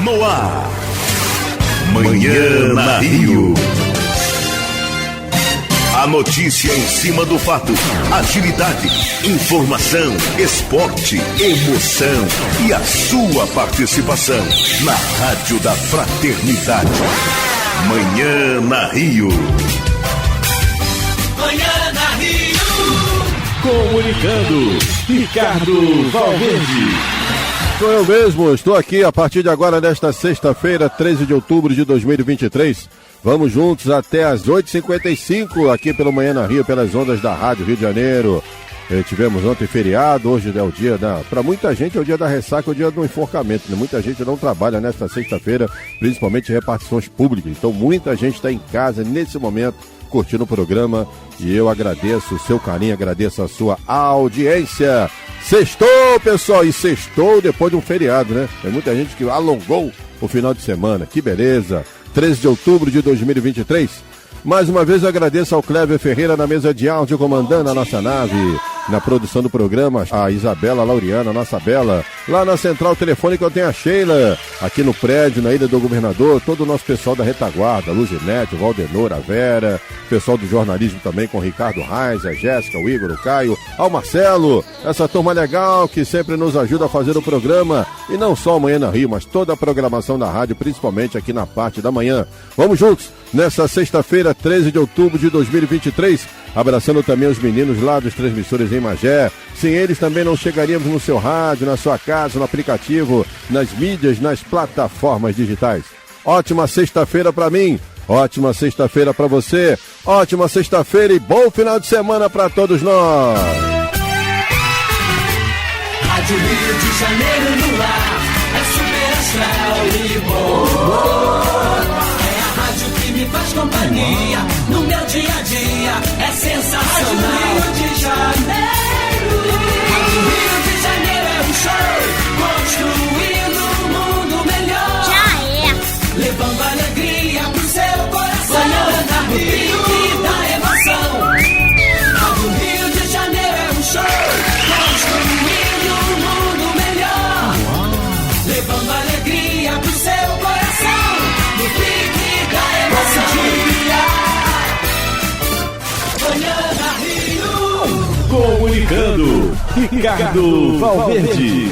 no ar. Manhã na Rio. A notícia em cima do fato, agilidade, informação, esporte, emoção e a sua participação na Rádio da Fraternidade. Manhã na Rio. Manhã na Rio. Comunicando, Ricardo Valverde. Sou eu mesmo, estou aqui a partir de agora nesta sexta-feira, 13 de outubro de 2023. Vamos juntos até às 8h55 aqui pelo Manhã na Rio, pelas ondas da Rádio Rio de Janeiro. Tivemos ontem feriado, hoje é o dia para muita gente é o dia da ressaca, é o dia do enforcamento, né? Muita gente não trabalha nesta sexta-feira, principalmente repartições públicas. Então muita gente está em casa nesse momento curtindo o programa e eu agradeço o seu carinho, agradeço a sua audiência. Sextou, pessoal, e sextou depois de um feriado, né? Tem muita gente que alongou o final de semana, que beleza. 13 de outubro de 2023. Mais uma vez eu agradeço ao Cléber Ferreira na mesa de áudio, comandando a nossa nave. Na produção do programa, a Isabela Laureana, nossa Bela. Lá na central telefônica eu tenho a Sheila. Aqui no prédio, na Ilha do Governador, todo o nosso pessoal da retaguarda, a Luzinete, o Valdenor, a Vera, pessoal do jornalismo também com o Ricardo Reis, a Jéssica, o Igor, o Caio, ao Marcelo, essa turma legal que sempre nos ajuda a fazer o programa. E não só amanhã na Rio, mas toda a programação da rádio, principalmente aqui na parte da manhã. Vamos juntos, nessa sexta-feira, 13 de outubro de 2023. Abraçando também os meninos lá dos transmissores em Magé. Sem eles também não chegaríamos no seu rádio, na sua casa, no aplicativo, nas mídias, nas plataformas digitais. Ótima sexta-feira para mim, ótima sexta-feira para você, ótima sexta-feira e bom final de semana para todos nós. Rádio Rio de Janeiro no ar, é super astral e bom. É a rádio que me faz companhia no meu dia a dia, é sensacional. Rádio Rio de Janeiro. Rádio Rio de Janeiro é um show, construindo um mundo melhor. Já é. Levando alegria pro seu coração. Manhã no pique da emoção. Rádio Rio de Janeiro é um show, construindo um mundo melhor. Levando alegria pro seu coração. No pique da emoção. Manhã na Rio. Comunicando, Ricardo Valverde.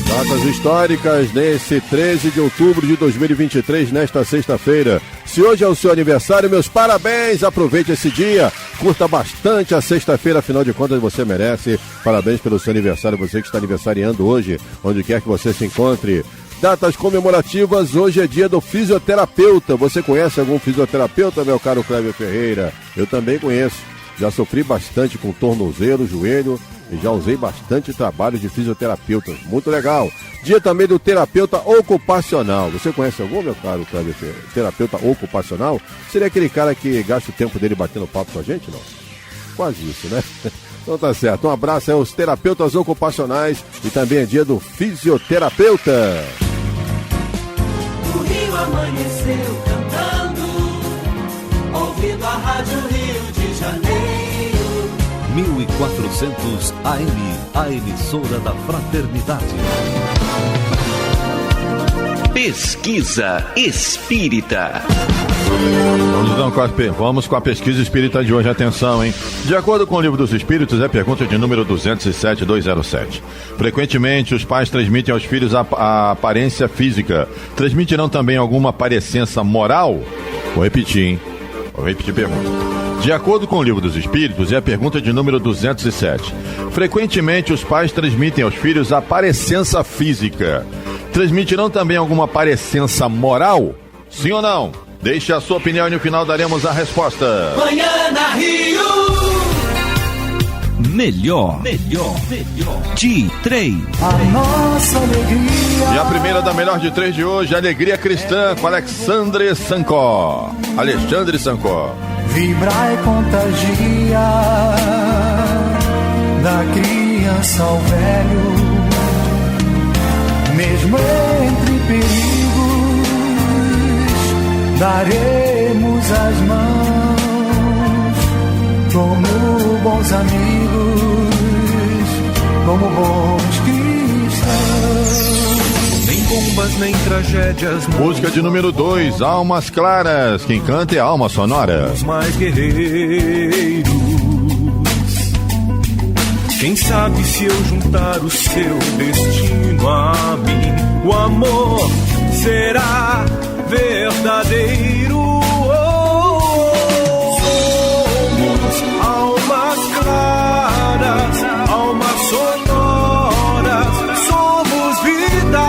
Datas históricas nesse 13 de outubro de 2023, nesta sexta-feira. Se hoje é o seu aniversário, meus parabéns, aproveite esse dia, curta bastante a sexta-feira, afinal de contas você merece. Parabéns pelo seu aniversário, você que está aniversariando hoje, onde quer que você se encontre. Datas comemorativas, hoje é dia do fisioterapeuta. Você conhece algum fisioterapeuta, meu caro Cléber Ferreira? Eu também conheço. Já sofri bastante com tornozelo, joelho e já usei bastante trabalho de fisioterapeuta. Muito legal. Dia também do terapeuta ocupacional. Você conhece algum, meu caro Cléber Ferreira? Terapeuta ocupacional? Seria aquele cara que gasta o tempo dele batendo papo com a gente, não? Quase isso, né? Então tá certo. Um abraço aos terapeutas ocupacionais e também é dia do fisioterapeuta. O Rio amanheceu cantando, ouvindo a Rádio Rio de Janeiro. 1400 AM, a emissora da Fraternidade. Pesquisa Espírita. Vamos com a pesquisa espírita de hoje. Atenção, hein? De acordo com o Livro dos Espíritos, é a pergunta de número 207-207. Frequentemente, os pais transmitem aos filhos a aparência física. Transmitirão também alguma parecença moral? Vou repetir, hein? Vou repetir a pergunta. De acordo com o Livro dos Espíritos, é a pergunta de número 207. Frequentemente, os pais transmitem aos filhos a parecença física. Transmitirão também alguma parecença moral? Sim ou não? Deixe a sua opinião e no final daremos a resposta. Manhã na Rio. Melhor de 3. A nossa alegria. E a primeira da melhor de 3 de hoje, Alegria Cristã, com Alexandre Sancó. Vibra e contagia, da criança ao velho, mesmo entre perigos, daremos as mãos, como bons amigos, como bons cristãos. Vem com tumbas nem tragédias. Música de número 2, Almas Claras. Quem canta é Alma Sonora. Os mais guerreiros. Quem sabe se eu juntar o seu destino a mim, o amor será verdadeiro. Somos almas claras, almas sonoras, somos vida.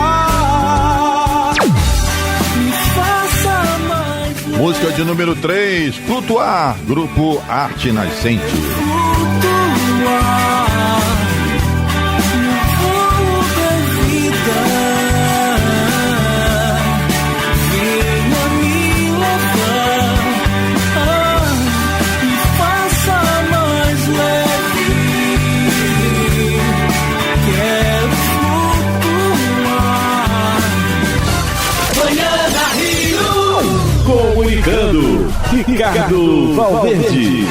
Me faça mais. Música de número 3, Flutuar, Grupo Arte Nascente. Comunicando, Ricardo Valverde.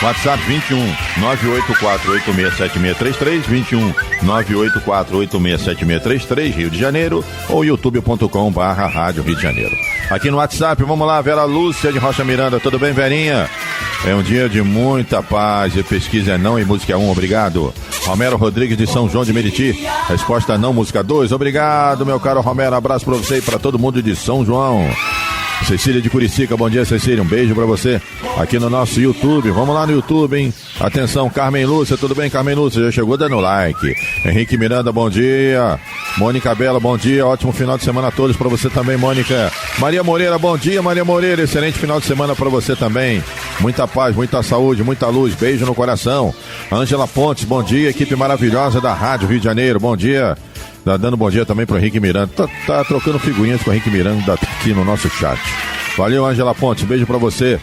WhatsApp 21 984867633, 21 984867633, Rio de Janeiro, ou youtube.com/Rádio Rio de Janeiro. Aqui no WhatsApp, vamos lá, Vera Lúcia de Rocha Miranda, tudo bem, Verinha? É um dia de muita paz e pesquisa é não e música 1, obrigado. Romero Rodrigues de São João de Meriti, resposta não, música 2, obrigado, meu caro Romero, abraço pra você e pra todo mundo de São João. Cecília de Curicica, bom dia, Cecília, um beijo pra você aqui no nosso YouTube. Vamos lá no YouTube, hein? Atenção, Carmen Lúcia, tudo bem, Carmen Lúcia? Já chegou dando like. Henrique Miranda, bom dia. Mônica Bela, bom dia, ótimo final de semana a todos pra você também, Mônica. Maria Moreira, bom dia, Maria Moreira, excelente final de semana pra você também. Muita paz, muita saúde, muita luz, beijo no coração. Ângela Pontes, bom dia, equipe maravilhosa da Rádio Rio de Janeiro, bom dia. Tá dando bom dia também pro Henrique Miranda. Tá trocando figurinhas com o Henrique Miranda aqui no nosso chat. Valeu, Ângela Pontes, beijo pra você.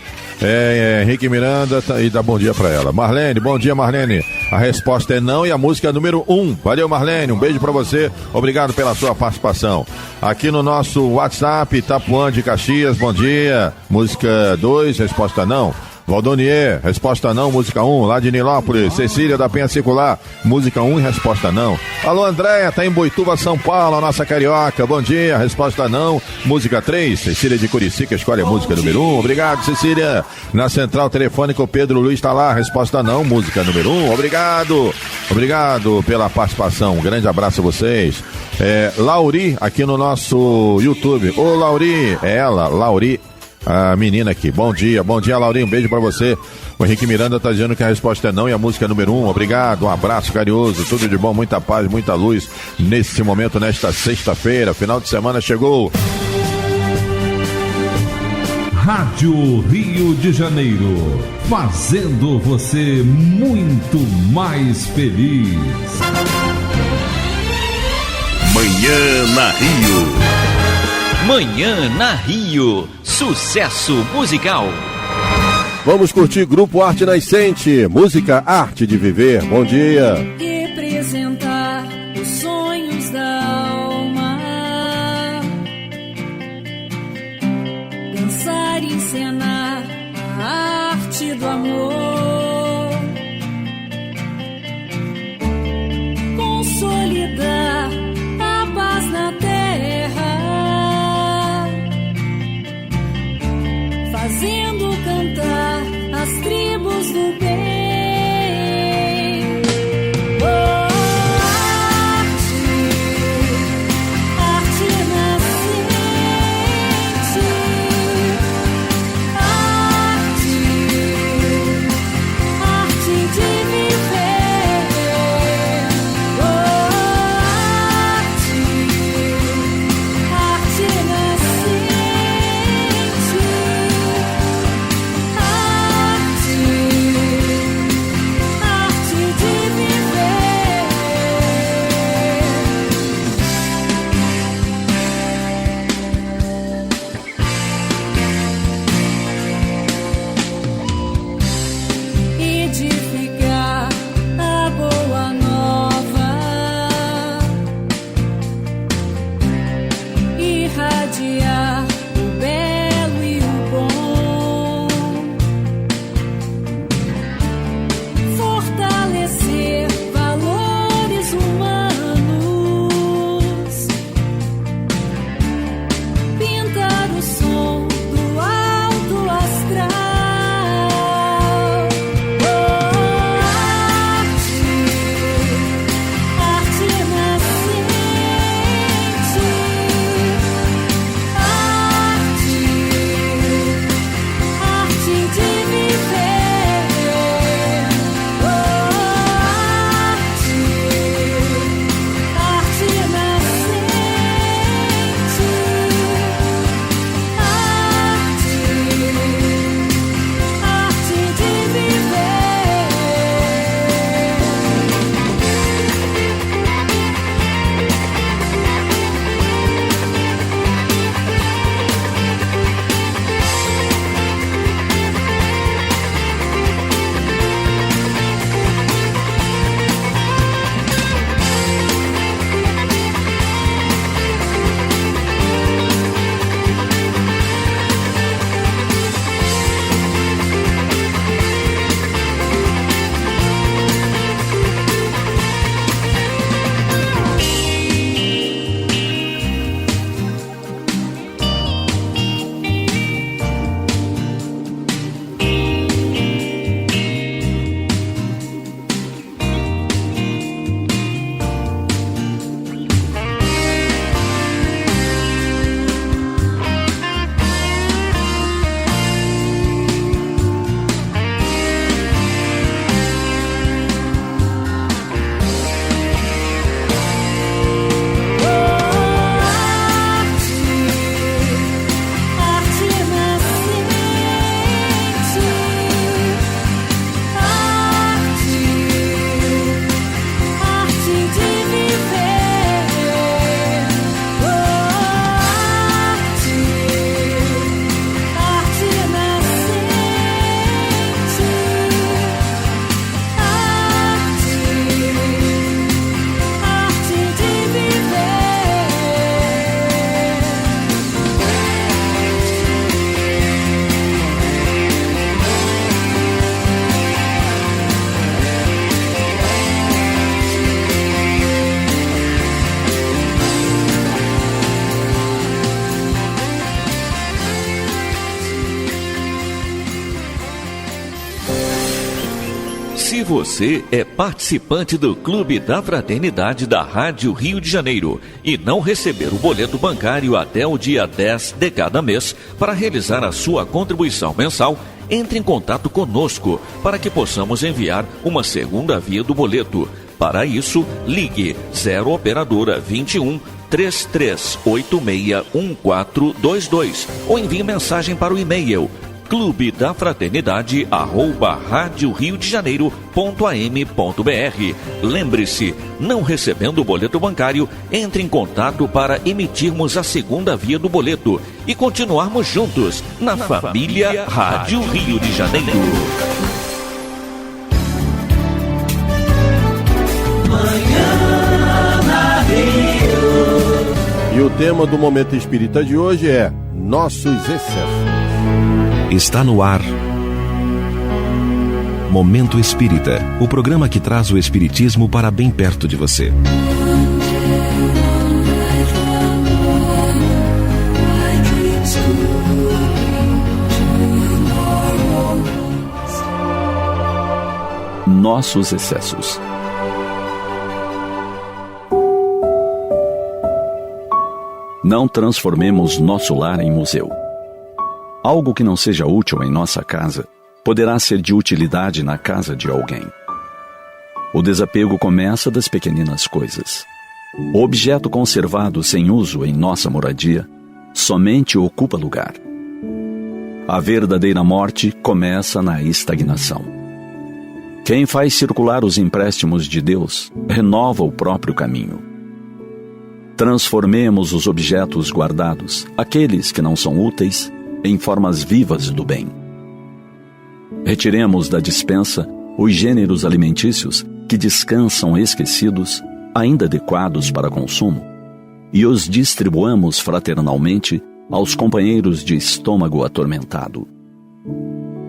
Henrique Miranda e dá bom dia pra ela. Marlene, bom dia, Marlene. A resposta é não e a música é número 1. Valeu, Marlene, um beijo pra você. Obrigado pela sua participação. Aqui no nosso WhatsApp, Itapuã de Caxias, bom dia. Música 2, resposta não. Valdonier, resposta não, música 1, lá de Nilópolis. Cecília da Penha Circular, música 1 e resposta não. Alô, Andréia, tá em Boituva, São Paulo, a nossa carioca, bom dia, resposta não, música 3. Cecília de Curicica escolhe a música número 1, obrigado, Cecília. Na central telefônica, o Pedro Luiz tá lá, resposta não, música número 1, obrigado. Obrigado pela participação, um grande abraço a vocês. Lauri, aqui no nosso YouTube. Ô, Lauri, é ela, Lauri. A menina aqui, bom dia, Laurinho, um beijo pra você. O Henrique Miranda tá dizendo que a resposta é não e a música é número 1, obrigado, um abraço carinhoso, tudo de bom, muita paz, muita luz nesse momento, nesta sexta-feira, final de semana chegou. Rádio Rio de Janeiro, fazendo você muito mais feliz. Manhã na Rio. Manhã na Rio, sucesso musical. Vamos curtir Grupo Arte Nascente, música Arte de Viver, bom dia. Representar os sonhos da alma, dançar e encenar a arte do amor, consolidar a paz na terra, fazendo cantar as tribos do bem. Oh, você é participante do Clube da Fraternidade da Rádio Rio de Janeiro e não receber o boleto bancário até o dia 10 de cada mês para realizar a sua contribuição mensal, entre em contato conosco para que possamos enviar uma segunda via do boleto. Para isso, ligue 0 Operadora 21 33861422 ou envie mensagem para o e-mail clubedafraternidade@radioriodejaneiro.am.br. Lembre-se, não recebendo o boleto bancário, entre em contato para emitirmos a segunda via do boleto e continuarmos juntos na família Rádio Rio de Janeiro. Manhã na Rio. E o tema do Momento Espírita de hoje é Nossos Excessos. Está no ar Momento Espírita, o programa que traz o espiritismo para bem perto de você. Nossos excessos. Não transformemos nosso lar em museu. Algo que não seja útil em nossa casa poderá ser de utilidade na casa de alguém. O desapego começa das pequeninas coisas. O objeto conservado sem uso em nossa moradia somente ocupa lugar. A verdadeira morte começa na estagnação. Quem faz circular os empréstimos de Deus renova o próprio caminho. Transformemos os objetos guardados, aqueles que não são úteis, em formas vivas do bem. Retiremos da despensa os gêneros alimentícios que descansam esquecidos, ainda adequados para consumo, e os distribuamos fraternalmente aos companheiros de estômago atormentado.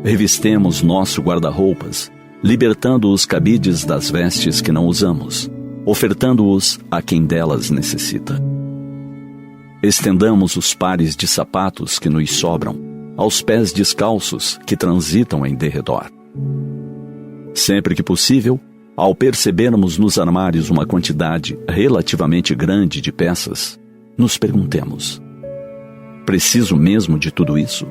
Revistemos nosso guarda-roupas, libertando os cabides das vestes que não usamos, ofertando-os a quem delas necessita. Estendamos os pares de sapatos que nos sobram aos pés descalços que transitam em derredor. Sempre que possível, ao percebermos nos armários uma quantidade relativamente grande de peças, nos perguntemos: preciso mesmo de tudo isso?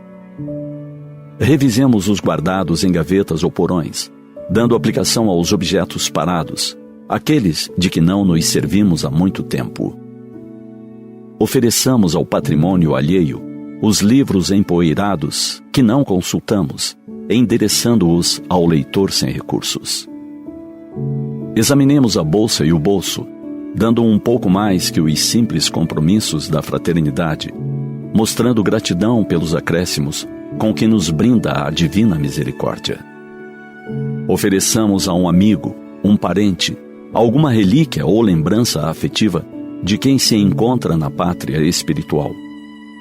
Revisemos os guardados em gavetas ou porões, dando aplicação aos objetos parados, aqueles de que não nos servimos há muito tempo. Ofereçamos ao patrimônio alheio os livros empoeirados que não consultamos, endereçando-os ao leitor sem recursos. Examinemos a bolsa e o bolso, dando um pouco mais que os simples compromissos da fraternidade, mostrando gratidão pelos acréscimos com que nos brinda a divina misericórdia. Ofereçamos a um amigo, um parente, alguma relíquia ou lembrança afetiva de quem se encontra na pátria espiritual,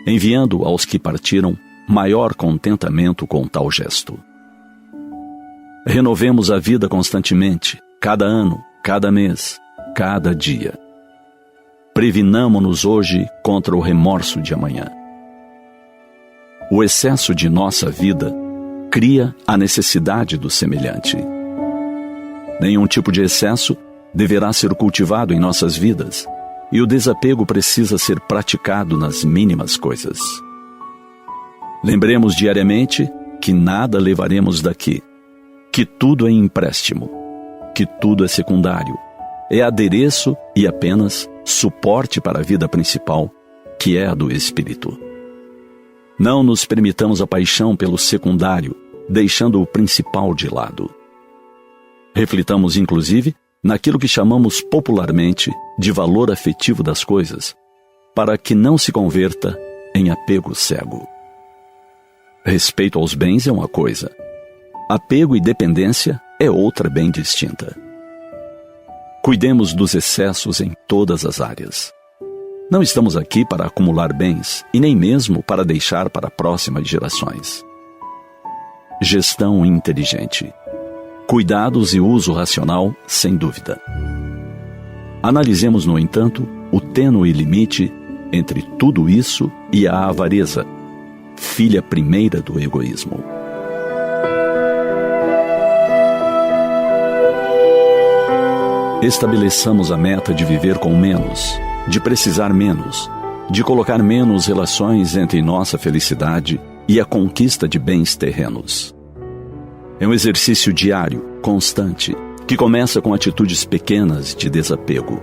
enviando aos que partiram maior contentamento com tal gesto. Renovemos a vida constantemente, cada ano, cada mês, cada dia. Previnamo-nos hoje contra o remorso de amanhã. O excesso de nossa vida cria a necessidade do semelhante. Nenhum tipo de excesso deverá ser cultivado em nossas vidas, e o desapego precisa ser praticado nas mínimas coisas. Lembremos diariamente que nada levaremos daqui, que tudo é empréstimo, que tudo é secundário, é adereço e apenas suporte para a vida principal, que é a do espírito. Não nos permitamos a paixão pelo secundário, deixando o principal de lado. Reflitamos, inclusive, naquilo que chamamos popularmente de valor afetivo das coisas, para que não se converta em apego cego. Respeito aos bens é uma coisa, apego e dependência é outra bem distinta. Cuidemos dos excessos em todas as áreas. Não estamos aqui para acumular bens e nem mesmo para deixar para próximas gerações. Gestão inteligente. Cuidados e uso racional, sem dúvida. Analisemos, no entanto, o tênue limite entre tudo isso e a avareza, filha primeira do egoísmo. Estabeleçamos a meta de viver com menos, de precisar menos, de colocar menos relações entre nossa felicidade e a conquista de bens terrenos. É um exercício diário, constante, que começa com atitudes pequenas de desapego.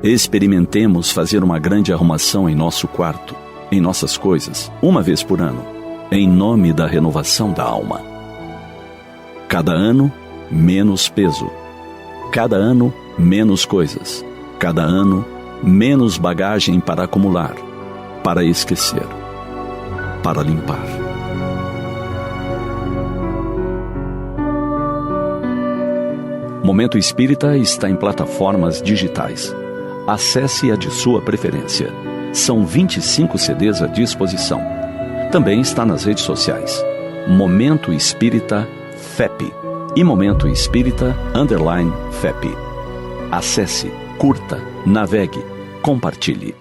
Experimentemos fazer uma grande arrumação em nosso quarto, em nossas coisas, uma vez por ano, em nome da renovação da alma. Cada ano, menos peso. Cada ano, menos coisas. Cada ano, menos bagagem para acumular, para esquecer, para limpar. Momento Espírita está em plataformas digitais. Acesse a de sua preferência. São 25 CDs à disposição. Também está nas redes sociais. Momento Espírita FEP e Momento Espírita _FEP. Acesse, curta, navegue, compartilhe.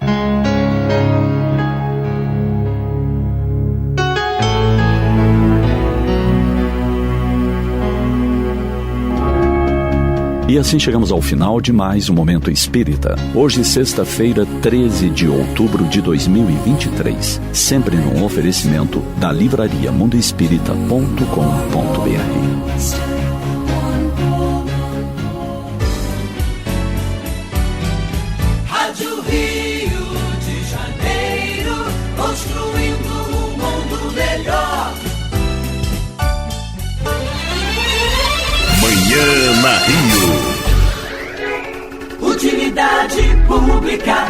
E assim chegamos ao final de mais um Momento Espírita. Hoje, sexta-feira, 13 de outubro de 2023. Sempre num oferecimento da livraria mundoespírita.com.br. Rádio Rio de Janeiro, construindo um mundo melhor. Manhã na Rio. Utilidade pública.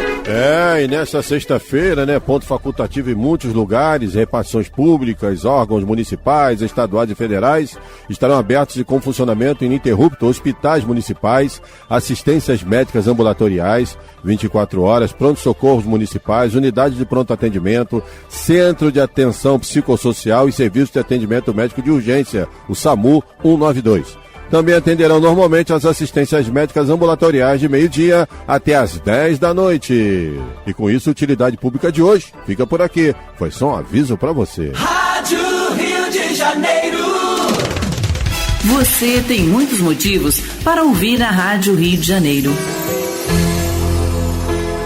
E nessa sexta-feira, ponto facultativo em muitos lugares, repartições públicas, órgãos municipais, estaduais e federais estarão abertos e com funcionamento ininterrupto, hospitais municipais, assistências médicas ambulatoriais, 24 horas, pronto-socorros municipais, unidades de pronto atendimento, centro de atenção psicossocial e serviço de atendimento médico de urgência, o SAMU 192. Também atenderão normalmente as assistências médicas ambulatoriais de meio-dia até às 10 da noite. E com isso, a utilidade pública de hoje fica por aqui. Foi só um aviso para você. Rádio Rio de Janeiro. Você tem muitos motivos para ouvir a Rádio Rio de Janeiro.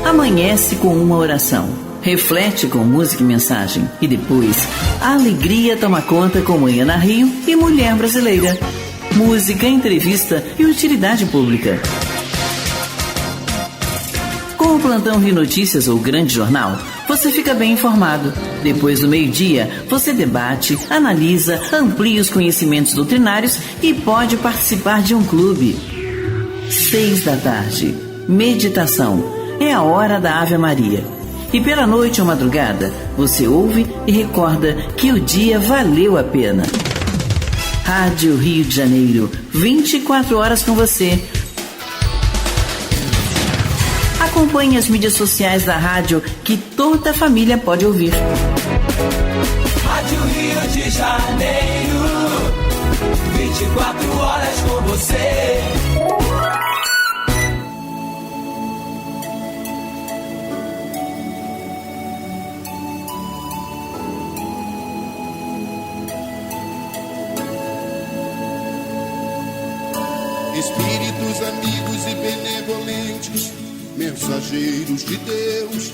Amanhece com uma oração. Reflete com música e mensagem. E depois, a alegria toma conta com Manhã na Rio e Mulher Brasileira. Música, entrevista e utilidade pública. Com o Plantão Rio Notícias ou Grande Jornal, você fica bem informado. Depois do meio-dia, você debate, analisa, amplia os conhecimentos doutrinários e pode participar de um clube. 6 da tarde, meditação. É a hora da Ave Maria. E pela noite ou madrugada, você ouve e recorda que o dia valeu a pena. Rádio Rio de Janeiro, 24 horas com você. Acompanhe as mídias sociais da rádio que toda a família pode ouvir. Rádio Rio de Janeiro, 24 horas com você. Espíritos amigos e benevolentes, mensageiros de Deus,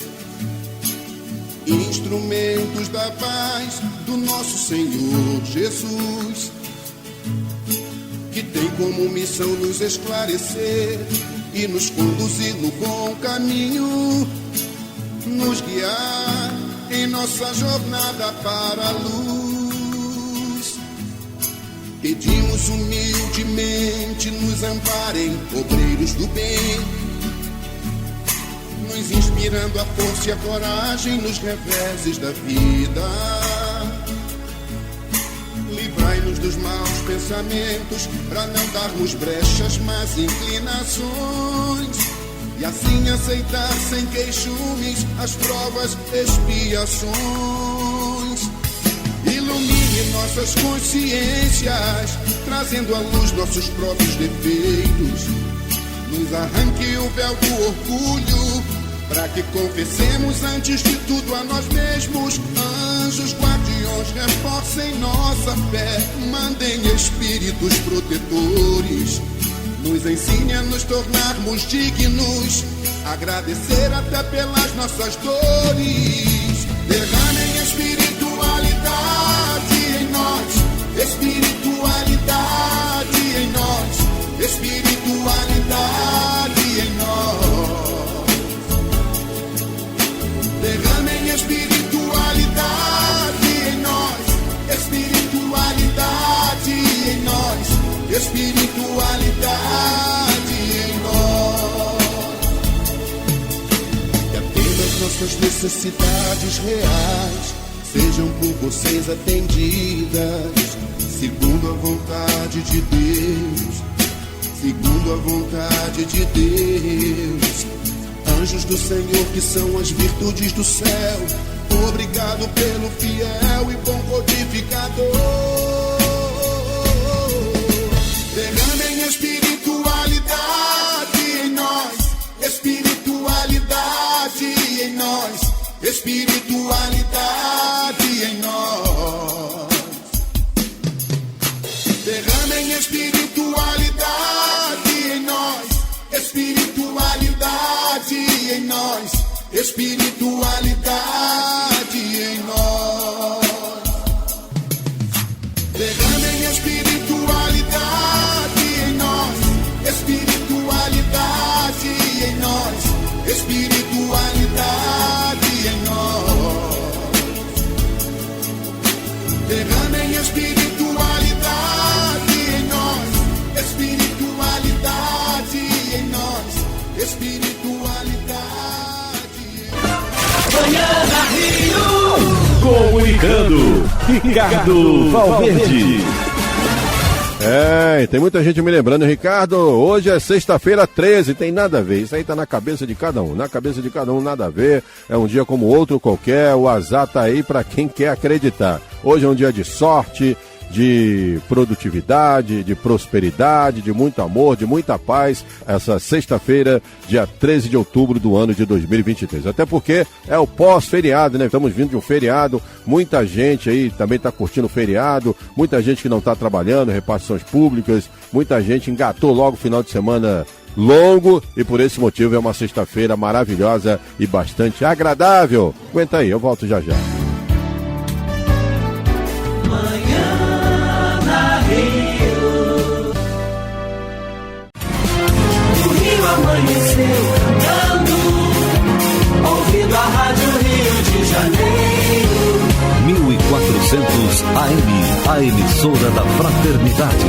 instrumentos da paz do nosso Senhor Jesus, que tem como missão nos esclarecer e nos conduzir no bom caminho, nos guiar em nossa jornada para a luz. Pedimos humildemente, nos amparem, obreiros do bem, nos inspirando a força e a coragem nos reveses da vida. Livrai-nos dos maus pensamentos, para não darmos brechas, mas inclinações, e assim aceitar sem queixumes as provas, expiações. Ilumine nossas consciências, trazendo à luz nossos próprios defeitos. Nos arranque o véu do orgulho, para que confessemos antes de tudo a nós mesmos. Anjos guardiões, reforcem nossa fé, mandem espíritos protetores, Nos ensine a nos tornarmos dignos, agradecer até pelas nossas dores. Derramem espiritualidade em nós, espiritualidade em nós, espiritualidade em nós. Derramem espiritualidade em nós, espiritualidade em nós, espiritualidade em nós. Que apenas nossas necessidades reais sejam por vocês atendidas, segundo a vontade de Deus, segundo a vontade de Deus. Anjos do Senhor, que são as virtudes do céu, obrigado pelo fiel e bom codificador. Derramem espiritualidade em nós, espiritualidade em nós, espiritualidade em nós. Derramem espiritualidade em nós, espiritualidade em nós, espiritualidade em nós. Derramem espiritualidade em nós, espiritualidade em nós, espiritualidade em nós. Derramem espiritualidade em nós, espiritualidade em nós, espiritualidade em nós. Manhã da Rio. Comunicando, Ricardo Valverde. É, tem muita gente me lembrando, Ricardo, hoje é sexta-feira 13, tem nada a ver, isso aí tá na cabeça de cada um, nada a ver, é um dia como outro qualquer, o azar tá aí pra quem quer acreditar. Hoje é um dia de sorte, de produtividade, de prosperidade, de muito amor, de muita paz, essa sexta-feira, dia 13 de outubro do ano de 2023. Até porque é o pós-feriado, né? Estamos vindo de um feriado, muita gente aí também está curtindo o feriado, muita gente que não está trabalhando, repartições públicas, muita gente engatou logo o final de semana longo e por esse motivo é uma sexta-feira maravilhosa e bastante agradável. Aguenta aí, eu volto já já. Amanheceu cantando, ouvindo a Rádio Rio de Janeiro. 1400 AM, a emissora da Fraternidade.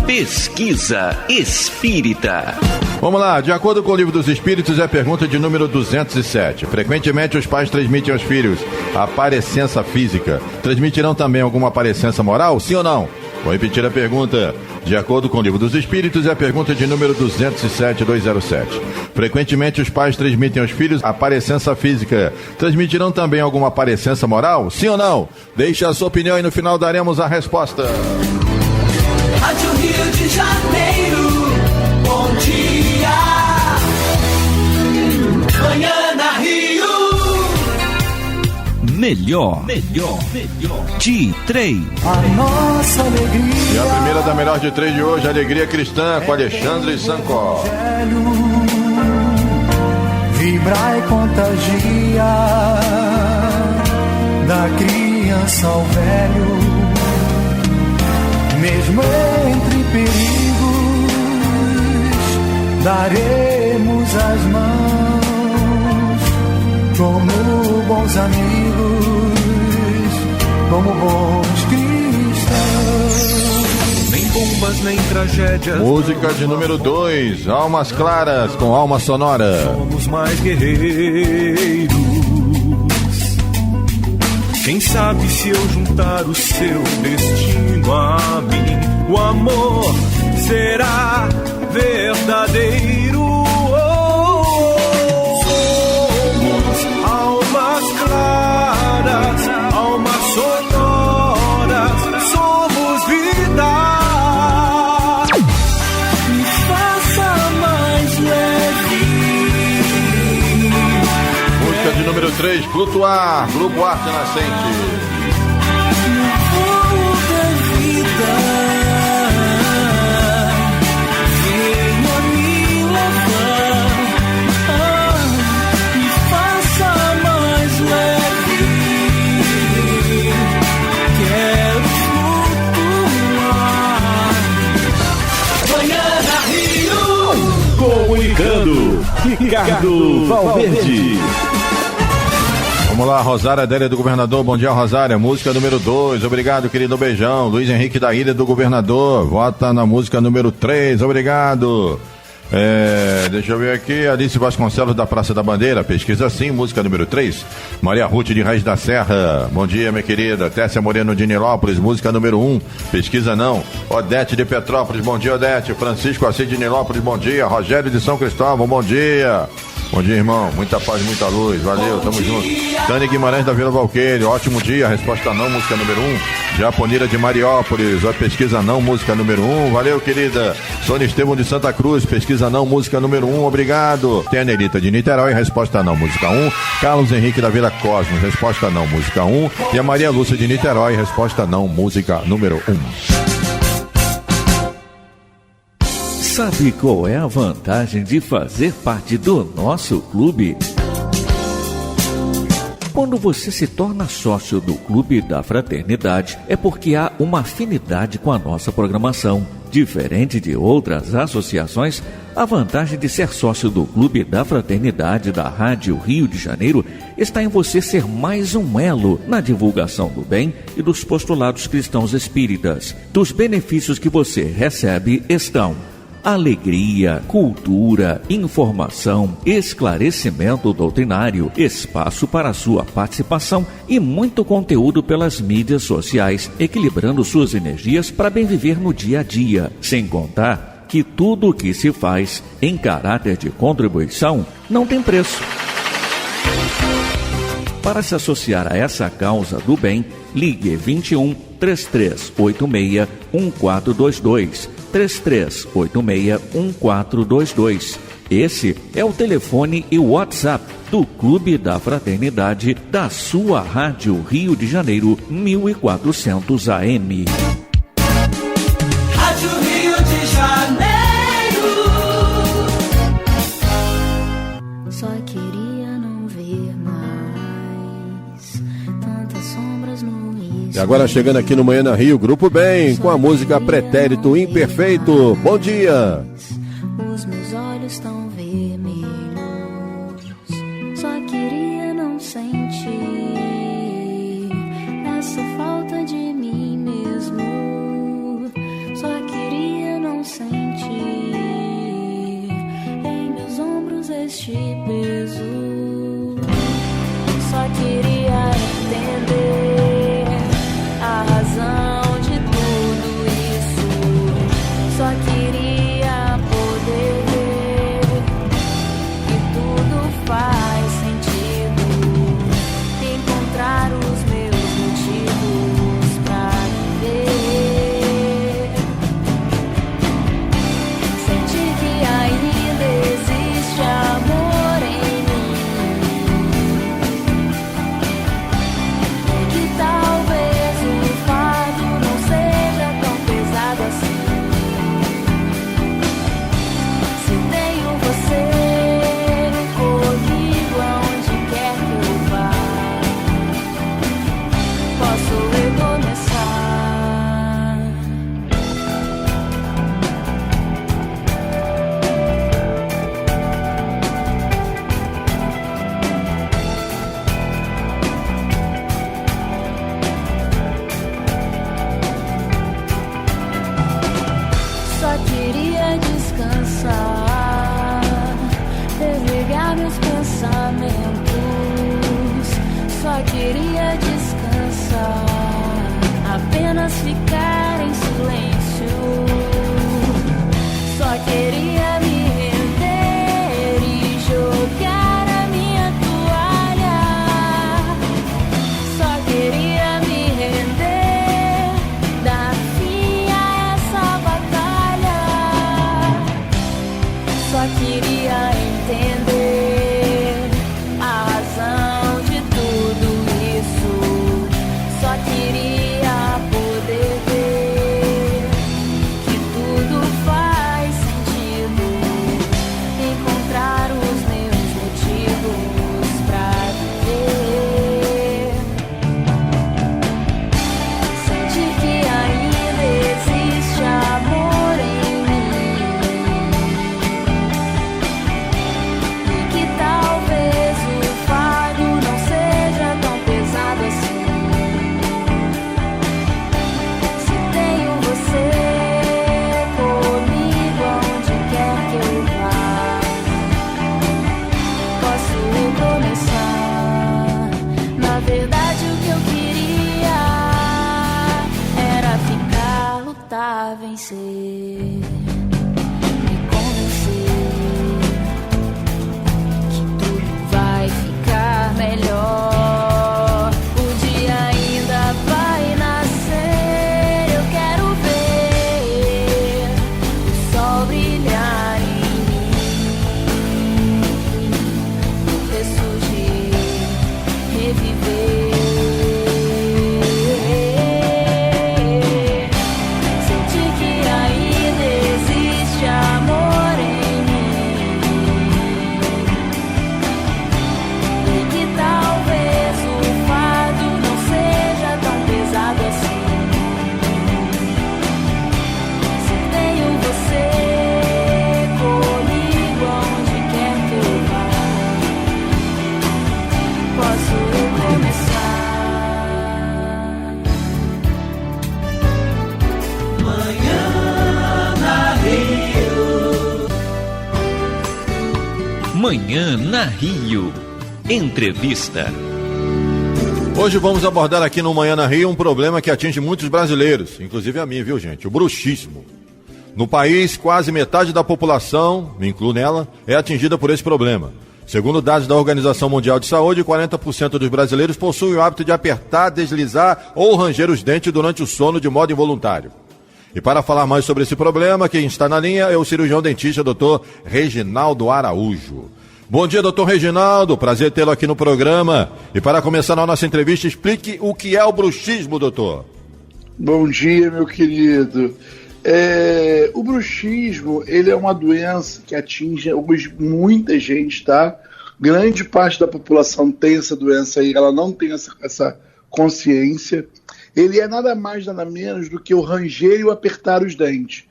Pesquisa Espírita. Vamos lá, de acordo com o Livro dos Espíritos, é a pergunta de número 207. Frequentemente os pais transmitem aos filhos a parecença física. Transmitirão também alguma parecença moral, sim ou não? Vou repetir a pergunta. De acordo com o Livro dos Espíritos, é a pergunta de número 207. Frequentemente os pais transmitem aos filhos a parecença física. Transmitirão também alguma parecença moral, sim ou não? Deixe a sua opinião e no final daremos a resposta. Rádio Rio de Janeiro, bom dia. Manhã da Rio. Melhor de 3. A nossa alegria. E a primeira da melhor de 3 de hoje, Alegria Cristã, com Alexandre Sancó. Vibra e contagia, da criança ao velho, mesmo entre perigos, daremos as mãos, como bons amigos, como bons cristãos. Nem bombas, nem tragédias. Música de número 2, Almas Claras, com Alma Sonora. Somos mais guerreiros. Quem sabe se eu juntar o seu destino a mim, o amor será verdadeiro. Somos almas claras, almas sonoras, somos vida. Me faça mais leve. Música de número 3, Flutuar, Grupo Arte Nascente. No voo da vida. Ricardo Valverde. Vamos lá, Rosária da Ilha do Governador. Bom dia, Rosária. Música número 2. Obrigado, querido. Beijão. Luiz Henrique da Ilha do Governador. Vota na música número 3. Obrigado. Deixa eu ver aqui. Alice Vasconcelos da Praça da Bandeira. Pesquisa sim, música número 3. Maria Ruth de Raiz da Serra. Bom dia, minha querida. Tessia Moreno de Nilópolis. Música número 1. Pesquisa não. Odete de Petrópolis. Bom dia, Odete. Francisco Assis de Nilópolis. Bom dia. Rogério de São Cristóvão. Bom dia. Bom dia, irmão. Muita paz, muita luz. Valeu, tamo junto. Tânia Guimarães da Vila Valqueire. Ótimo dia. Resposta não, música número 1. Japonira de Mariópolis. A pesquisa não, música número 1. Valeu, querida. Sônia Estevão de Santa Cruz. Pesquisa não, música número 1. Obrigado. Tem a Nelita de Niterói. Resposta não, música 1. Carlos Henrique da Vila Cosmos. Resposta não, música 1. E a Maria Lúcia de Niterói. Resposta não, música número 1. Sabe qual é a vantagem de fazer parte do nosso clube? Quando você se torna sócio do Clube da Fraternidade, é porque há uma afinidade com a nossa programação. Diferente de outras associações, a vantagem de ser sócio do Clube da Fraternidade da Rádio Rio de Janeiro está em você ser mais um elo na divulgação do bem e dos postulados cristãos espíritas. Dos benefícios que você recebe estão alegria, cultura, informação, esclarecimento doutrinário, espaço para sua participação e muito conteúdo pelas mídias sociais, equilibrando suas energias para bem viver no dia a dia. Sem contar que tudo o que se faz em caráter de contribuição não tem preço. Para se associar a essa causa do bem, ligue 21 3386 1422. 3386 1422. Esse é o telefone e o WhatsApp do Clube da Fraternidade da sua Rádio Rio de Janeiro 1400 AM. Rádio Rio de Janeiro. Só queria não ver mais tantas sombras no E agora chegando aqui no Manhã na Rio, Grupo Bem, com a música Pretérito Imperfeito. Bom dia! Os meus olhos estão vermelhos. Só queria não sentir essa falta de mim mesmo. Só queria não sentir em meus ombros este peso. Só queria entender a razão de tudo isso. Só queria poder ver que tudo faz sentido. Encontrar os meus motivos pra viver. Sentir que ainda existe amor em mim. E que talvez o fardo não seja tão pesado assim. Se tenho você comigo aonde quer que eu vá, posso recomeçar. Só queria descansar, desligar meus pensamentos. Só queria descansar, apenas ficar em silêncio. Só queria me render e jogar a minha toalha. Só queria me render, dar fim a essa batalha. Só queria entender a razão de tudo isso. Só queria poder ver que tudo faz sentido. Manhã na Rio. Entrevista. Hoje vamos abordar aqui no Manhã na Rio um problema que atinge muitos brasileiros, inclusive a mim, viu, gente? O bruxismo. No país, quase metade da população, me incluo nela, é atingida por esse problema. Segundo dados da Organização Mundial de Saúde, 40% dos brasileiros possuem o hábito de apertar, deslizar ou ranger os dentes durante o sono de modo involuntário. E para falar mais sobre esse problema, quem está na linha é o cirurgião dentista Dr. Reginaldo Araújo. Bom dia, Dr. Reginaldo, prazer tê-lo aqui no programa. E para começar a nossa entrevista, explique o que é o bruxismo, doutor. Bom dia, meu querido. O bruxismo, ele é uma doença que atinge hoje muita gente, tá? Grande parte da população tem essa doença aí, ela não tem essa consciência. Ele é nada mais, nada menos do que o ranger e o apertar os dentes.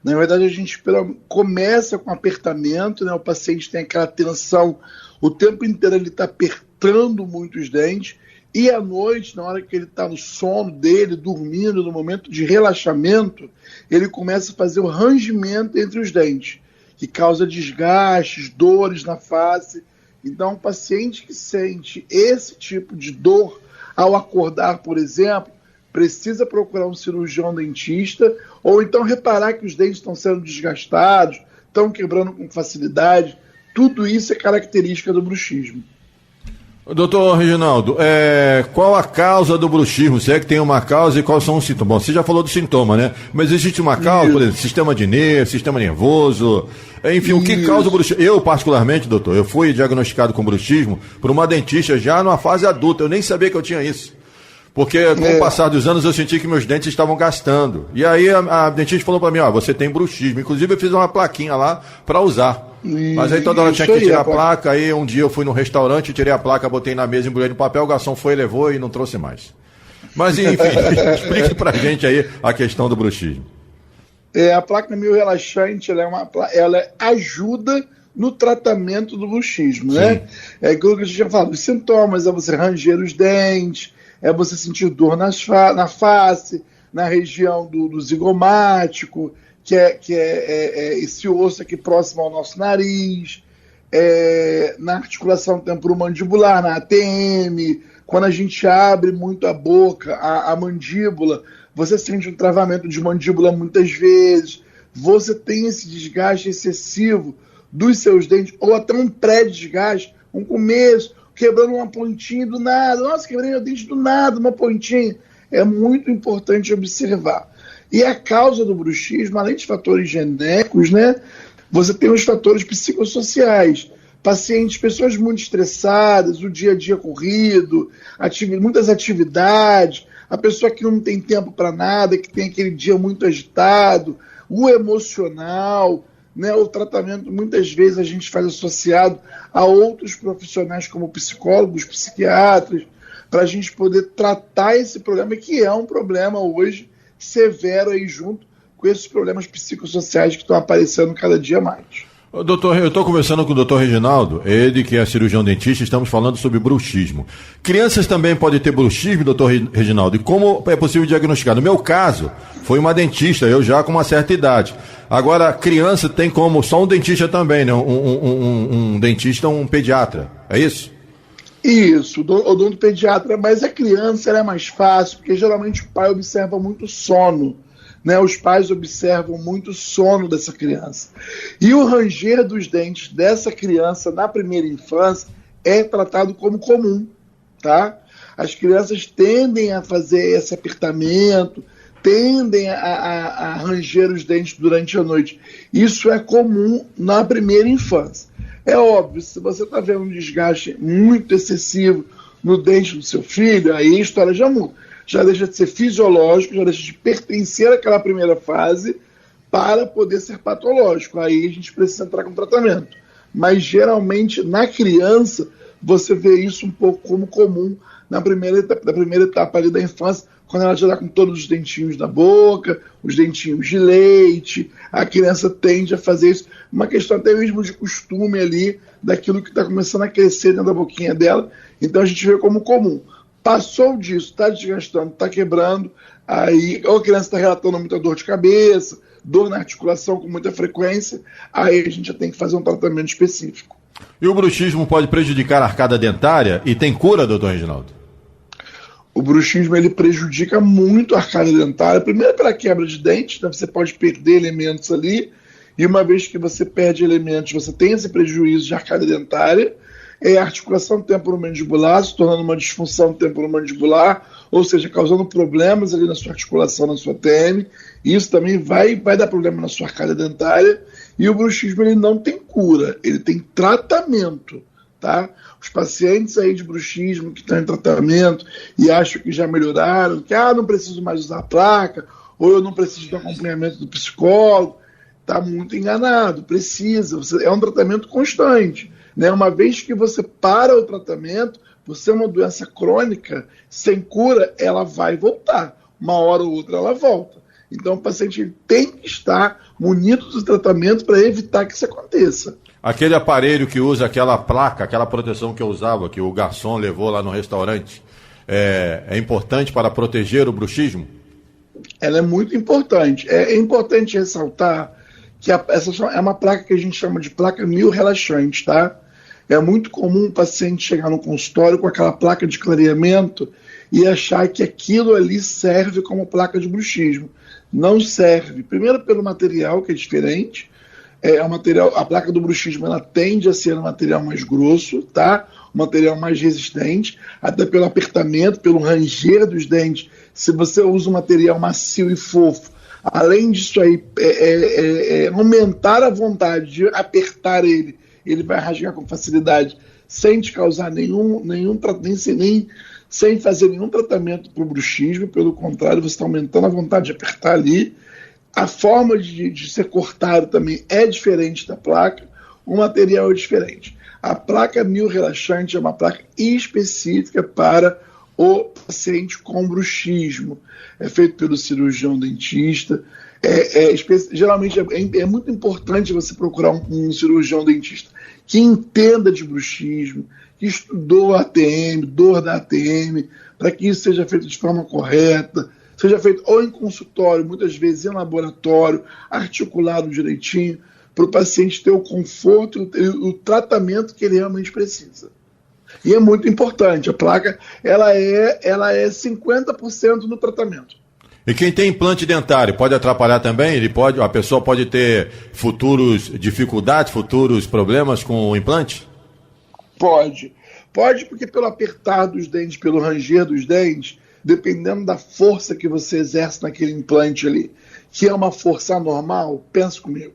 Na verdade, a gente começa com apertamento, né? O paciente tem aquela tensão, o tempo inteiro ele está apertando muito os dentes, e à noite, na hora que ele está no sono dele, dormindo, no momento de relaxamento, ele começa a fazer o rangimento entre os dentes, que causa desgastes, dores na face. Então, o paciente que sente esse tipo de dor ao acordar, por exemplo, precisa procurar um cirurgião dentista, ou então reparar que os dentes estão sendo desgastados, estão quebrando com facilidade. Tudo isso é característica do bruxismo. Doutor Reginaldo, qual a causa do bruxismo? Se é que tem uma causa e quais são os sintomas? Bom, você já falou do sintoma, né? Mas existe uma causa, por exemplo, sistema de nervo, sistema nervoso, enfim, o que causa o bruxismo? Eu, particularmente, doutor, eu fui diagnosticado com bruxismo por uma dentista já numa fase adulta, eu nem sabia que eu tinha isso. Porque com o passar dos anos eu senti que meus dentes estavam gastando. E aí a dentista falou para mim, você tem bruxismo. Inclusive eu fiz uma plaquinha lá para usar. Mas aí toda hora tinha que tirar a placa, aí um dia eu fui no restaurante, tirei a placa, botei na mesa, embrulhei no papel, o garçom foi, levou e não trouxe mais. Mas enfim, explique pra gente aí a questão do bruxismo. A placa meio relaxante, ela ajuda no tratamento do bruxismo, né? É aquilo que a gente já falou, os sintomas é você ranger os dentes, é você sentir dor na face, na região do zigomático, que é esse osso aqui próximo ao nosso nariz, na articulação temporomandibular, na ATM, quando a gente abre muito a boca, a mandíbula, você sente um travamento de mandíbula muitas vezes, você tem esse desgaste excessivo dos seus dentes, ou até um pré-desgaste, um começo, quebrando uma pontinha do nada, nossa, quebrei meu dente do nada, uma pontinha. É muito importante observar. E a causa do bruxismo, além de fatores genéticos, né, você tem os fatores psicossociais. Pacientes, pessoas muito estressadas, o dia a dia corrido, muitas atividades, a pessoa que não tem tempo para nada, que tem aquele dia muito agitado, o emocional, né, o tratamento muitas vezes a gente faz associado a outros profissionais como psicólogos, psiquiatras, para a gente poder tratar esse problema, que é um problema hoje severo aí junto com esses problemas psicossociais que estão aparecendo cada dia mais. Doutor, eu estou conversando com o doutor Reginaldo, ele que é cirurgião dentista, estamos falando sobre bruxismo. Crianças também podem ter bruxismo, doutor Reginaldo, e como é possível diagnosticar? No meu caso, foi uma dentista, eu já com uma certa idade. Agora, criança tem como, só um dentista também, né? Um dentista, um pediatra, é isso? Isso, o odontopediatra, mas a criança ela é mais fácil, porque geralmente o pai observa muito sono, né? Os pais observam muito sono dessa criança. E o ranger dos dentes dessa criança na primeira infância é tratado como comum, tá? As crianças tendem a fazer esse apertamento, tendem a ranger os dentes durante a noite. Isso é comum na primeira infância. É óbvio, se você está vendo um desgaste muito excessivo no dente do seu filho, aí a história já muda. Já deixa de ser fisiológico, já deixa de pertencer àquela primeira fase para poder ser patológico. Aí a gente precisa entrar com tratamento. Mas geralmente na criança você vê isso um pouco como comum na primeira etapa ali da infância, quando ela já está com todos os dentinhos na boca, os dentinhos de leite, a criança tende a fazer isso, uma questão até mesmo de costume ali, daquilo que está começando a crescer dentro da boquinha dela, então a gente vê como comum. Passou disso, está desgastando, está quebrando, aí ou a criança está relatando muita dor de cabeça, dor na articulação com muita frequência, aí a gente já tem que fazer um tratamento específico. E o bruxismo pode prejudicar a arcada dentária e tem cura, doutor Reginaldo? O bruxismo ele prejudica muito a arcada dentária, primeiro pela quebra de dentes, né? Você pode perder elementos ali, e uma vez que você perde elementos, você tem esse prejuízo de arcada dentária, a articulação temporomandibular se tornando uma disfunção temporomandibular, ou seja, causando problemas ali na sua articulação, na sua TM, e isso também vai dar problema na sua arcada dentária, e o bruxismo ele não tem cura, ele tem tratamento, tá? Os pacientes aí de bruxismo que estão em tratamento e acham que já melhoraram, que não preciso mais usar a placa, ou eu não preciso do acompanhamento do psicólogo, está muito enganado, precisa, é um tratamento constante, né? Uma vez que você para o tratamento, você é uma doença crônica, sem cura, ela vai voltar, uma hora ou outra ela volta. Então o paciente tem que estar munido do tratamento para evitar que isso aconteça. Aquele aparelho que usa aquela placa, aquela proteção que eu usava, que o garçom levou lá no restaurante, é importante para proteger o bruxismo? Ela é muito importante. É importante ressaltar que essa é uma placa que a gente chama de placa mio-relaxante, tá? É muito comum o paciente chegar no consultório com aquela placa de clareamento e achar que aquilo ali serve como placa de bruxismo. Não serve. Primeiro pelo material, que é diferente. A placa do bruxismo ela tende a ser um material mais grosso, tá? Um material mais resistente, até pelo apertamento, pelo ranger dos dentes. Se você usa um material macio e fofo, além disso aí, aumentar a vontade de apertar ele vai rasgar com facilidade, sem te causar sem fazer nenhum tratamento para o bruxismo, pelo contrário, você está aumentando a vontade de apertar ali. A forma de ser cortado também é diferente da placa, o material é diferente. A placa mio-relaxante é uma placa específica para o paciente com bruxismo. É feito pelo cirurgião dentista. Geralmente é muito importante você procurar um cirurgião dentista que entenda de bruxismo, que estudou a ATM, dor da ATM, para que isso seja feito de forma correta, seja feito ou em consultório, muitas vezes em laboratório, articulado direitinho, para o paciente ter o conforto e o tratamento que ele realmente precisa. E é muito importante, a placa ela é 50% no tratamento. E quem tem implante dentário pode atrapalhar também? A pessoa pode ter futuras dificuldades, futuros problemas com o implante? Pode porque pelo apertar dos dentes, pelo ranger dos dentes, dependendo da força que você exerce naquele implante ali, que é uma força anormal, pensa comigo,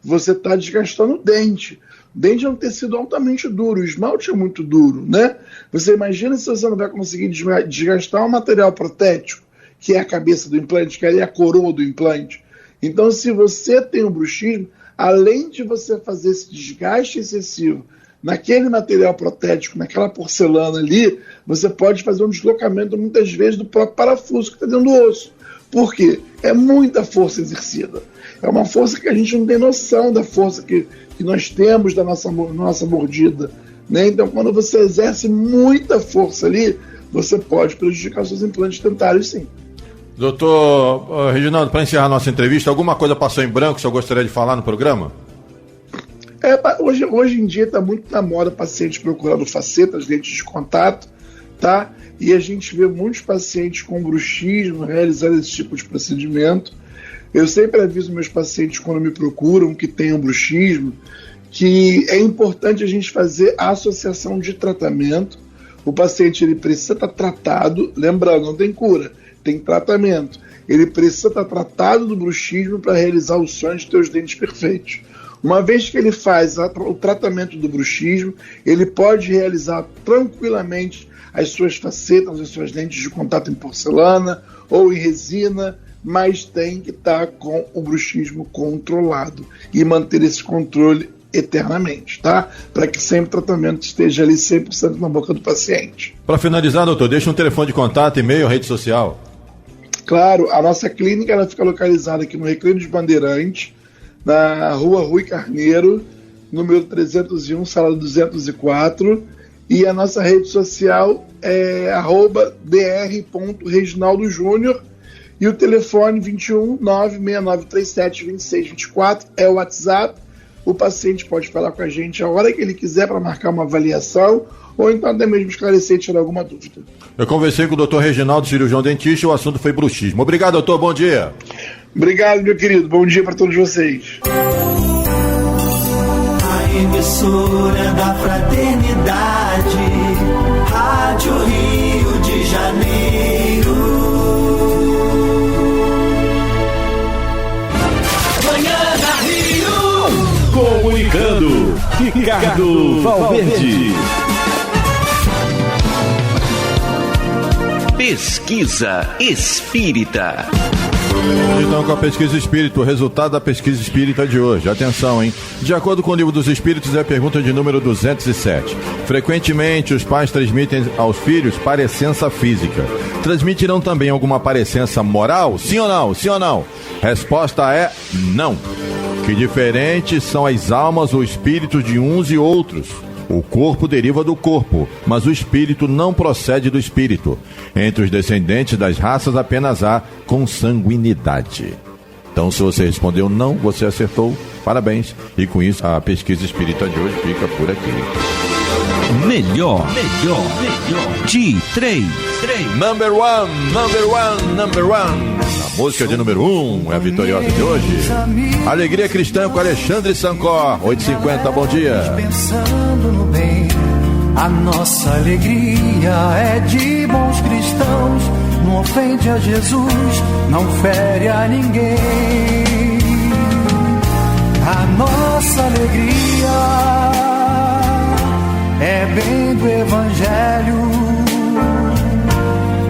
você está desgastando o dente. O dente é um tecido altamente duro, o esmalte é muito duro, né? Você imagina se você não vai conseguir desgastar um material protético, que é a cabeça do implante, que é a coroa do implante. Então, se você tem um bruxismo, além de você fazer esse desgaste excessivo naquele material protético, naquela porcelana ali, você pode fazer um deslocamento, muitas vezes, do próprio parafuso que está dentro do osso. Por quê? É muita força exercida. É uma força que a gente não tem noção da força que nós temos da nossa mordida, né? Então, quando você exerce muita força ali, você pode prejudicar seus implantes dentários, sim. Doutor Reginaldo, para encerrar nossa entrevista, alguma coisa passou em branco que o senhor gostaria de falar no programa? Hoje em dia está muito na moda pacientes procurando facetas, lentes de contato, tá? E a gente vê muitos pacientes com bruxismo realizando esse tipo de procedimento. Eu sempre aviso meus pacientes quando me procuram que tenham bruxismo, que é importante a gente fazer a associação de tratamento. O paciente ele precisa estar tratado, lembrando, não tem cura, tem tratamento. Ele precisa estar tratado do bruxismo para realizar o sonho de ter os dentes perfeitos. Uma vez que ele faz o tratamento do bruxismo, ele pode realizar tranquilamente as suas facetas, as suas lentes de contato em porcelana ou em resina, mas tem que estar com o bruxismo controlado e manter esse controle eternamente, tá? Para que sempre o tratamento esteja ali 100% na boca do paciente. Para finalizar, doutor, deixa um telefone de contato, e-mail, rede social. Claro, a nossa clínica ela fica localizada aqui no Recreio dos Bandeirantes, na rua Rui Carneiro, número 301, sala 204, e a nossa rede social é @dr.reginaldojunior e o telefone 21 96937 2624 é o WhatsApp, o paciente pode falar com a gente a hora que ele quiser para marcar uma avaliação, ou então até mesmo esclarecer e tirar alguma dúvida. Eu conversei com o doutor Reginaldo, cirurgião dentista, e o assunto foi bruxismo. Obrigado, doutor, bom dia. Obrigado, meu querido, bom dia para todos vocês. A emissora da Fraternidade, Rádio Rio de Janeiro. Manhã da Rio. Comunicando, Ricardo Valverde. Pesquisa Espírita. Então, com a pesquisa espírita, o resultado da pesquisa espírita de hoje. Atenção, hein? De acordo com o Livro dos Espíritos, é a pergunta de número 207. Frequentemente, os pais transmitem aos filhos parecença física. Transmitirão também alguma parecença moral? Sim ou não? Sim ou não? Resposta é não. Que diferentes são as almas ou espíritos de uns e outros. O corpo deriva do corpo, mas o espírito não procede do espírito. Entre os descendentes das raças apenas há consanguinidade. Então, se você respondeu não, você acertou. Parabéns. E com isso, a pesquisa espírita de hoje fica por aqui. Melhor de 3. Number one. A música de número 1 é a vitoriosa de hoje. Alegria Cristã com Alexandre Sancor, 8h50, bom dia. Pensando no bem, a nossa alegria é de bons cristãos. Não ofende a Jesus, não fere a ninguém. A nossa alegria é bem do Evangelho,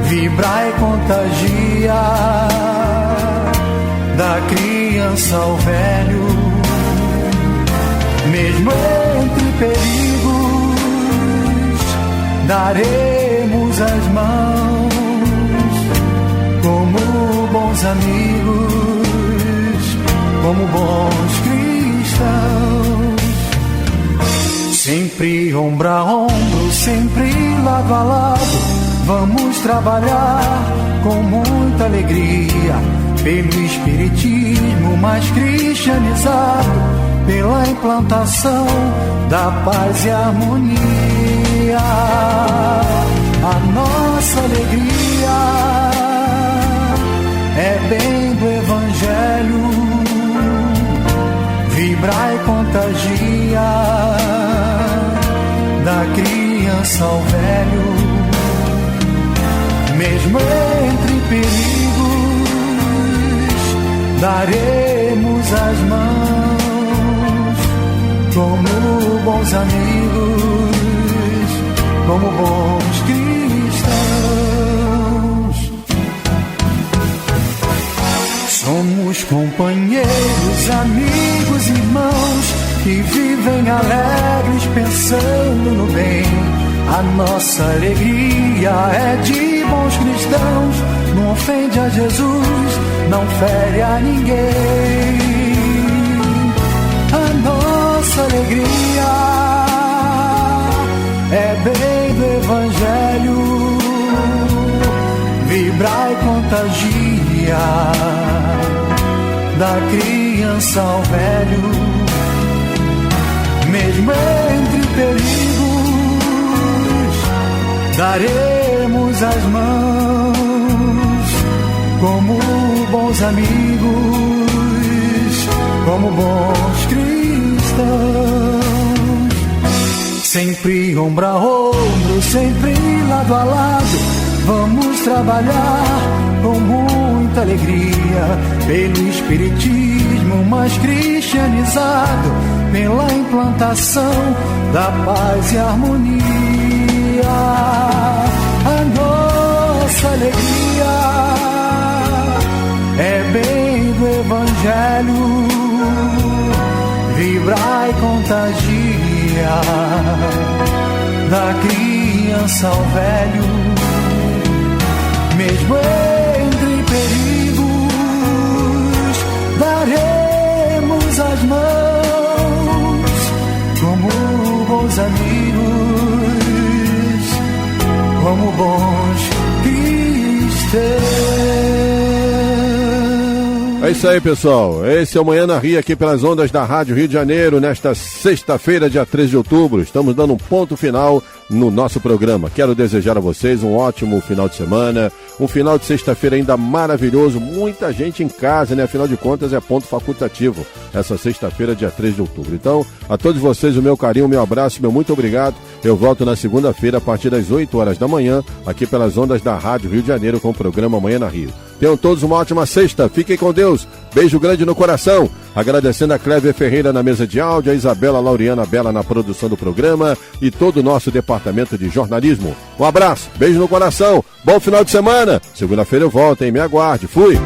vibra e contagia, da criança ao velho, mesmo entre perigos, daremos as mãos, como bons amigos, como bons cristãos. Sempre ombro a ombro, sempre lado a lado, vamos trabalhar com muita alegria, pelo espiritismo mais cristianizado, pela implantação da paz e harmonia. A nossa alegria é bem do Evangelho, vibra e contagia, da criança ao velho, mesmo entre perigos, daremos as mãos, como bons amigos, como bons cristãos. Somos companheiros, amigos, irmãos, que vivem alegres pensando no bem. A nossa alegria é de bons cristãos, não ofende a Jesus, não fere a ninguém. A nossa alegria é bem do Evangelho, vibra e contagia, da criança ao velho, mesmo entre perigos, daremos as mãos, como bons amigos, como bons cristãos. Sempre ombro a ombro, sempre lado a lado, vamos trabalhar com muita alegria, pelo espiritismo mais cristianizado, pela implantação da paz e harmonia. A nossa alegria é bem do Evangelho, vibra e contagia, da criança ao velho, mesmo entre perigos, daremos as mãos, como bons amigos, como bons cristãos. É isso aí, pessoal. Esse é o Manhã na Rio, aqui pelas ondas da Rádio Rio de Janeiro, nesta sexta-feira, dia 13 de outubro. Estamos dando um ponto final no nosso programa. Quero desejar a vocês um ótimo final de semana, um final de sexta-feira ainda maravilhoso, muita gente em casa, né? Afinal de contas é ponto facultativo, essa sexta-feira, dia 3 de outubro. Então, a todos vocês o meu carinho, o meu abraço, meu muito obrigado. Eu volto na segunda-feira a partir das 8 horas da manhã, aqui pelas ondas da Rádio Rio de Janeiro com o programa Manhã na Rio. Tenham todos uma ótima sexta, fiquem com Deus, beijo grande no coração, agradecendo a Clévia Ferreira na mesa de áudio, a Isabela Lauriana Bela na produção do programa e todo o nosso departamento de jornalismo. Um abraço, beijo no coração, bom final de semana, segunda-feira eu volto, hein? Me aguarde, fui!